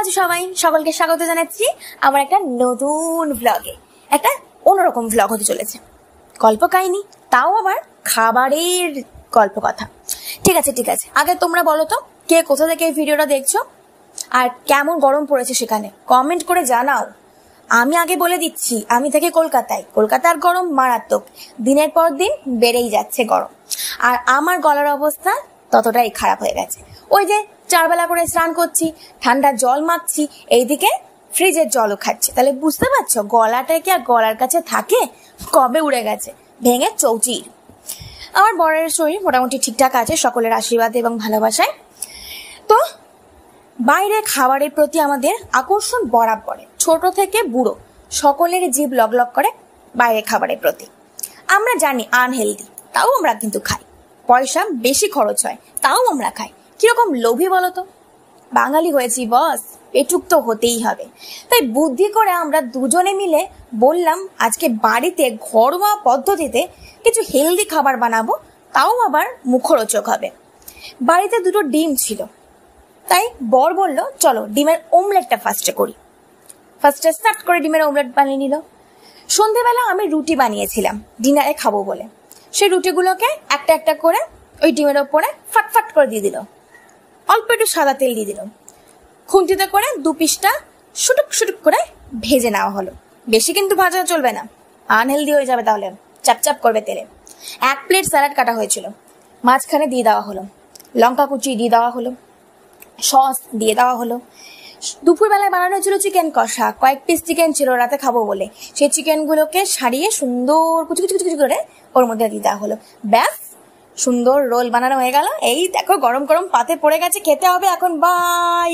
আছো সবাই? সকলকে স্বাগত জানাচ্ছি আমার একটা নতুন ব্লগে। একটা অন্যরকম ব্লগ হতে চলেছে, গল্প কাহিনী, তাও আবার খাবারের গল্প কথা। ঠিক আছে, আগে তোমরা বলো তো কে কোথা থেকে এই ভিডিওটা দেখছো আর কেমন গরম পড়েছে সেখানে কমেন্ট করে জানাও। আমি আগে বলে দিচ্ছি, আমি থাকি কলকাতায়। কলকাতার গরম মারাত্মক, দিনের পর দিন বেড়েই যাচ্ছে গরম। আর আমার গলার অবস্থা ততটাই খারাপ হয়ে গেছে। ওই যে 4 বেলা করে স্নান করছি, ঠান্ডা জল মাখছি, এইদিকে ফ্রিজের জলও খাচ্ছি। তাহলে বুঝতে পারছো গলাটা কি আর গলার কাছে থাকে? কবে উড়ে গেছে, ভেঙে চৌচির। আমার বরের শরীর মোটামুটি ঠিকঠাক আছে সকলের আশীর্বাদে এবং ভালোবাসায়। তো বাইরে খাবারের প্রতি আমাদের আকর্ষণ বরাবর, ছোট থেকে বুড়ো সকলের জিভ লগ করে বাইরে খাবারের প্রতি। আমরা জানি আনহেলদি, তাও আমরা কিন্তু খাই। পয়সা বেশি খরচ হয়, তাও আমরা খাই। কিরকম লোভী বলতো? বাঙালি হয়েছি বস, পেটুক তো হতেই হবে। তাই বুদ্ধি করে আমরা দুজনে মিলে বললাম আজকে বাড়িতে ঘরোয়া পদ্ধতিতে কিছু হেলদি খাবার বানাবো, তাও আবার মুখরোচক হবে। বাড়িতে 2টো ডিম ছিল, তাই বর বলল চলো ডিমের অমলেটটা ফার্স্টে করি। ফার্স্টে স্টার্ট করে ডিমের অমলেট বানিয়ে নিল। সন্ধেবেলা আমি রুটি বানিয়েছিলাম ডিনারে খাবো বলে। সেই রুটিগুলোকে একটা একটা করে ওই ডিমের ওপরে ফাটফাট করে দিয়ে দিল। অল্প একটু সাদা তেল দিয়ে দিল। খুন্তিতে করে 2 পিসটা শুটুক শুটুক করে ভেজে নেওয়া হলো। বেশি কিন্তু ভাজা চলবে না, আনহেলদি হয়ে যাবে, তাহলে চাপচাপ করবে তেলে। 1 প্লেট স্যালাড কাটা হয়েছিল, মাঝখানে দিয়ে দেওয়া হলো। লঙ্কা কুচি দিয়ে দেওয়া হলো, সস দিয়ে দেওয়া হলো। দুপুরবেলায় বানানো হয়েছিল চিকেন কষা, কয়েক পিস চিকেন ছিল রাতে খাবো বলে। সেই চিকেনগুলোকে সারিয়ে সুন্দর কুচি কুচি কুচি করে ওর মধ্যে দিয়ে দেওয়া হলো। ব্যাস, সুন্দর রোল বানানো হয়ে গেল। এই দেখো গরম গরম পাতে পড়ে গেছে, খেতে হবে এখন। বাই।